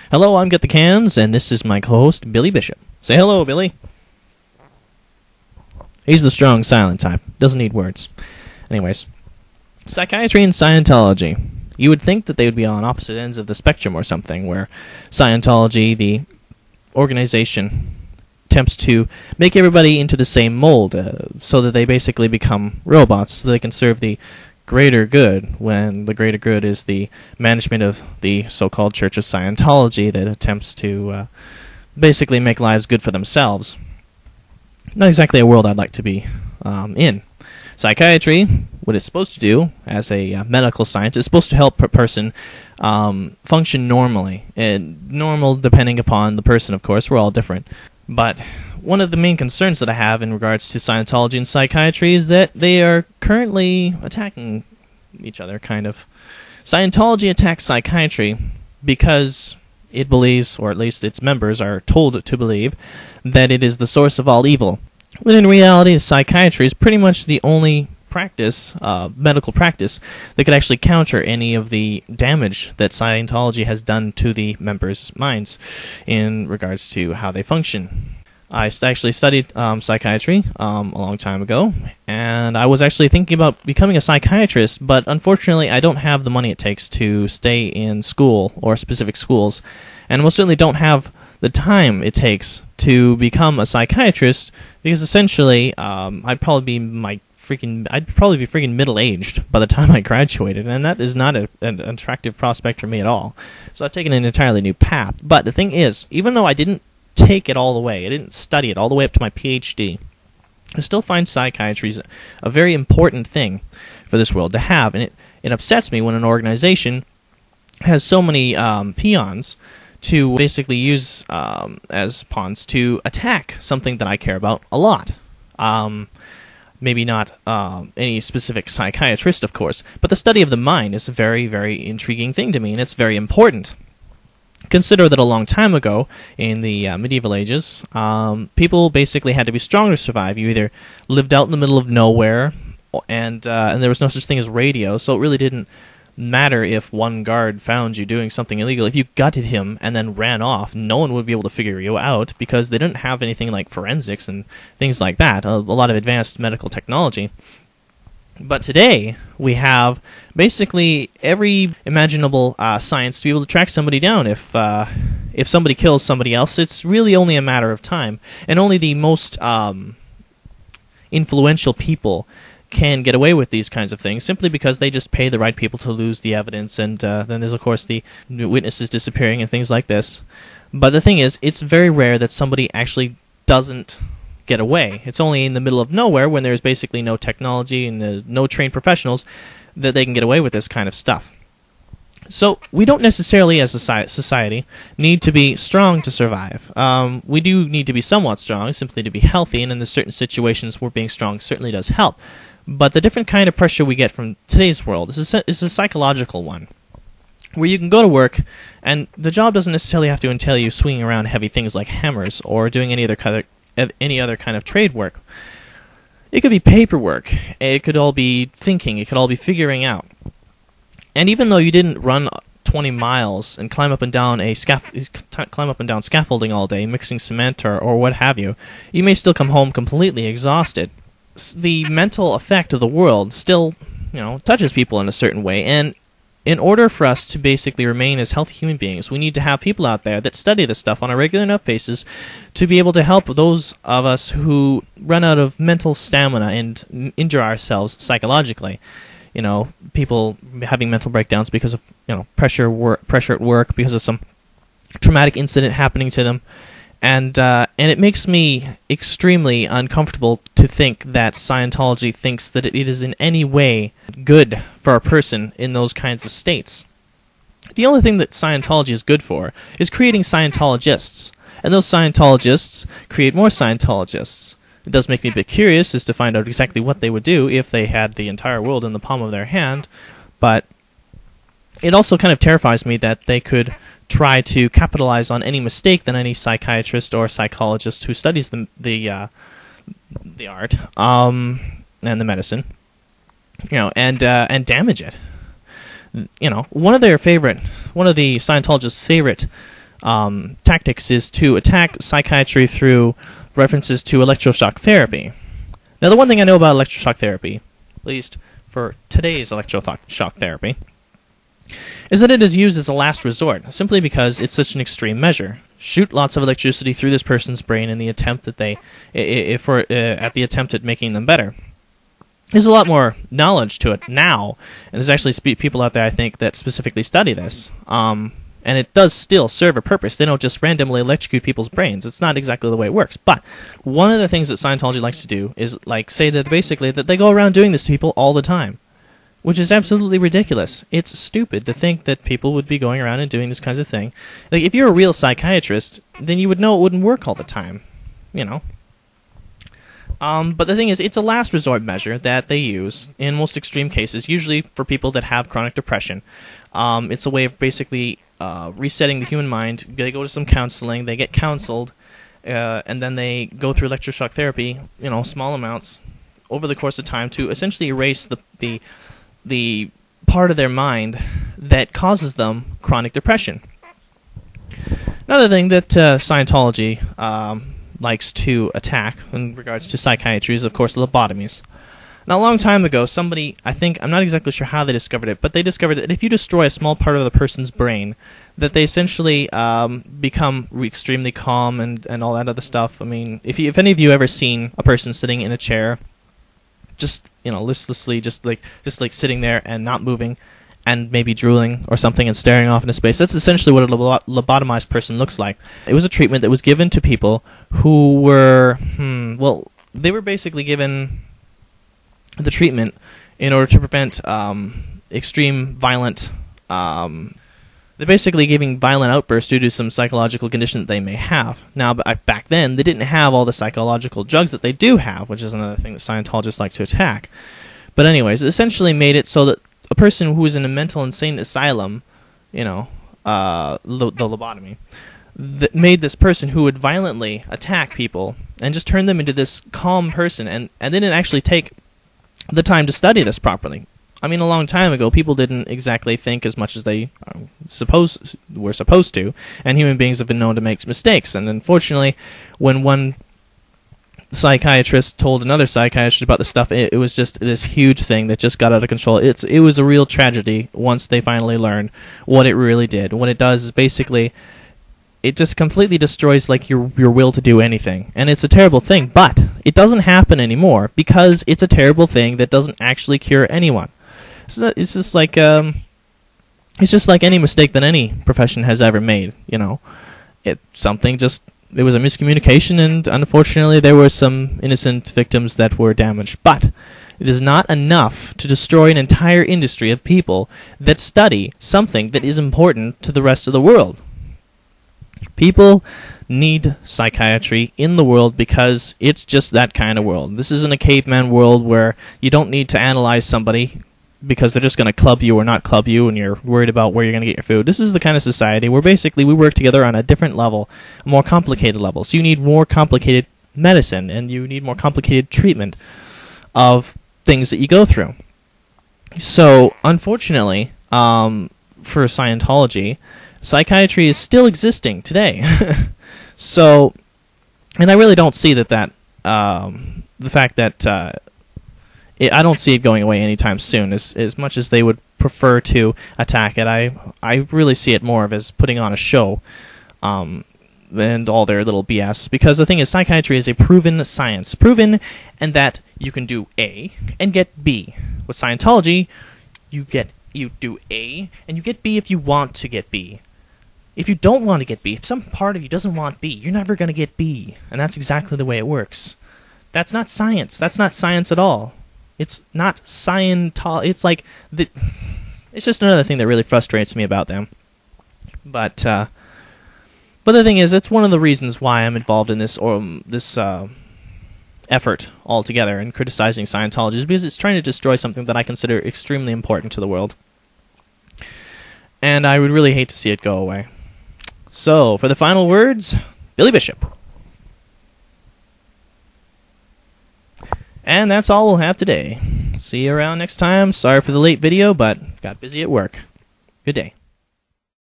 Hello, I'm Get the Cans, and this is my co-host, Billy Bishop. Say hello, Billy. He's the strong, silent type. Doesn't need words. Anyways, psychiatry and Scientology. You would think that they would be on opposite ends of the spectrum or something, where Scientology, the organization, attempts to make everybody into the same mold, so that they basically become robots, so they can serve the greater good, when the greater good is the management of the so-called Church of Scientology that attempts to basically make lives good for themselves. Not exactly a world I'd like to be in. Psychiatry, what it's supposed to do as a medical science, is supposed to help a person function normally. And normal depending upon the person, of course. We're all different. But one of the main concerns that I have in regards to Scientology and psychiatry is that they are currently attacking each other, kind of. Scientology attacks psychiatry because it believes, or at least its members are told to believe, that it is the source of all evil. When in reality, psychiatry is pretty much the only practice, medical practice, that could actually counter any of the damage that Scientology has done to the members' minds in regards to how they function. I actually studied psychiatry a long time ago, and I was actually thinking about becoming a psychiatrist, but unfortunately I don't have the money it takes to stay in school, or specific schools, and most certainly don't have the time it takes to become a psychiatrist, because essentially I'd probably be freaking middle-aged by the time I graduated, and that is not an attractive prospect for me at all. So I've taken an entirely new path. But the thing is, even though I didn't take it all the way, I didn't study it all the way up to my PhD, I still find psychiatry is a very important thing for this world to have, and it upsets me when an organization has so many peons to basically use as pawns to attack something that I care about a lot. Maybe not any specific psychiatrist, of course, but the study of the mind is a very, very intriguing thing to me, and it's very important. Consider that a long time ago, in the medieval ages, people basically had to be strong to survive. You either lived out in the middle of nowhere, and there was no such thing as radio, so it really didn't matter if one guard found you doing something illegal. If you gutted him and then ran off, no one would be able to figure you out, because they didn't have anything like forensics and things like that, a lot of advanced medical technology. But today, we have basically every imaginable science to be able to track somebody down. If somebody kills somebody else, it's really only a matter of time, and only the most influential people can get away with these kinds of things, simply because they just pay the right people to lose the evidence, and then there's, of course, the witnesses disappearing and things like this. But the thing is, it's very rare that somebody actually doesn't get away. It's only in the middle of nowhere, when there's basically no technology and no trained professionals, that they can get away with this kind of stuff. So we don't necessarily, as a society, need to be strong to survive. We do need to be somewhat strong, simply to be healthy, and in certain situations where being strong certainly does help. But the different kind of pressure we get from today's world is a psychological one, where you can go to work, and the job doesn't necessarily have to entail you swinging around heavy things like hammers, or doing any other kind of trade work. It could be paperwork. It could all be thinking. It could all be figuring out. And even though you didn't run 20 miles and climb up and down scaffolding all day, mixing cement or what have you, you may still come home completely exhausted. The mental effect of the world still, touches people in a certain way, and in order for us to basically remain as healthy human beings, we need to have people out there that study this stuff on a regular enough basis to be able to help those of us who run out of mental stamina and injure ourselves psychologically. People having mental breakdowns because of pressure at work, because of some traumatic incident happening to them. And it makes me extremely uncomfortable to think that Scientology thinks that it is in any way good for a person in those kinds of states. The only thing that Scientology is good for is creating Scientologists, and those Scientologists create more Scientologists. It does make me a bit curious as to find out exactly what they would do if they had the entire world in the palm of their hand, but it also kind of terrifies me that they could try to capitalize on any mistake that any psychiatrist or psychologist who studies the art and the medicine, and damage it. One of the Scientologists' favorite tactics is to attack psychiatry through references to electroshock therapy. Now, the one thing I know about electroshock therapy, at least for today's electroshock therapy, is that it is used as a last resort, simply because it's such an extreme measure. Shoot lots of electricity through this person's brain in the attempt that at the attempt at making them better. There's a lot more knowledge to it now, and there's actually people out there, I think, that specifically study this. And it does still serve a purpose. They don't just randomly electrocute people's brains. It's not exactly the way it works. But one of the things that Scientology likes to do is say that basically that they go around doing this to people all the time, which is absolutely ridiculous. It's stupid to think that people would be going around and doing this kind of thing. Like, if you're a real psychiatrist, then you would know it wouldn't work all the time, you know. But the thing is, it's a last resort measure that they use in most extreme cases, usually for people that have chronic depression. It's a way of basically resetting the human mind. They go to some counseling, they get counseled, and then they go through electroshock therapy, you know, small amounts, over the course of time to essentially erase the part of their mind that causes them chronic depression. Another thing that Scientology likes to attack in regards to psychiatry is, of course, lobotomies. Now, a long time ago, somebody, I'm not exactly sure how they discovered it, but they discovered that if you destroy a small part of the person's brain, that they essentially become extremely calm and all that other stuff. I mean, if any of you ever seen a person sitting in a chair, just, you know, listlessly, just like sitting there and not moving, and maybe drooling or something and staring off into space. That's essentially what a lobotomized person looks like. It was a treatment that was given to people who were, they were basically given the treatment in order to prevent extreme violent, they're basically giving violent outbursts due to some psychological condition that they may have. Now, back then, they didn't have all the psychological drugs that they do have, which is another thing that Scientologists like to attack. But anyways, it essentially made it so that a person who was in a mental insane asylum, you know, the lobotomy, that made this person who would violently attack people and just turn them into this calm person, and they didn't actually take the time to study this properly. I mean, a long time ago, people didn't exactly think as much as they were supposed to, and human beings have been known to make mistakes. And unfortunately, when one psychiatrist told another psychiatrist about the stuff, it was just this huge thing that just got out of control. It was a real tragedy once they finally learned what it really did. What it does is basically, it just completely destroys like your will to do anything, and it's a terrible thing. But it doesn't happen anymore because it's a terrible thing that doesn't actually cure anyone. So it's just like any mistake that any profession has ever made. You know, there was a miscommunication, and unfortunately there were some innocent victims that were damaged. But it is not enough to destroy an entire industry of people that study something that is important to the rest of the world. People need psychiatry in the world because it's just that kind of world. This isn't a caveman world where you don't need to analyze somebody because they're just going to club you or not club you, and you're worried about where you're going to get your food. This is the kind of society where basically we work together on a different level, a more complicated level. So you need more complicated medicine, and you need more complicated treatment of things that you go through. So, unfortunately, for Scientology, psychiatry is still existing today. So, and I really don't see that the fact that I don't see it going away anytime soon. As much as they would prefer to attack it, I really see it more of as putting on a show, and all their little BS. Because the thing is, psychiatry is a proven science, proven, and that you can do A and get B. With Scientology, you do A and you get B if you want to get B. If you don't want to get B, if some part of you doesn't want B, you're never going to get B, and that's exactly the way it works. That's not science. That's not science at all. It's not Scientology. It's like it's just another thing that really frustrates me about them. But the thing is, it's one of the reasons why I'm involved in this effort altogether in criticizing Scientology, is because it's trying to destroy something that I consider extremely important to the world. And I would really hate to see it go away. So, for the final words, Billy Bishop. And that's all we'll have today. See you around next time. Sorry for the late video, but got busy at work. Good day.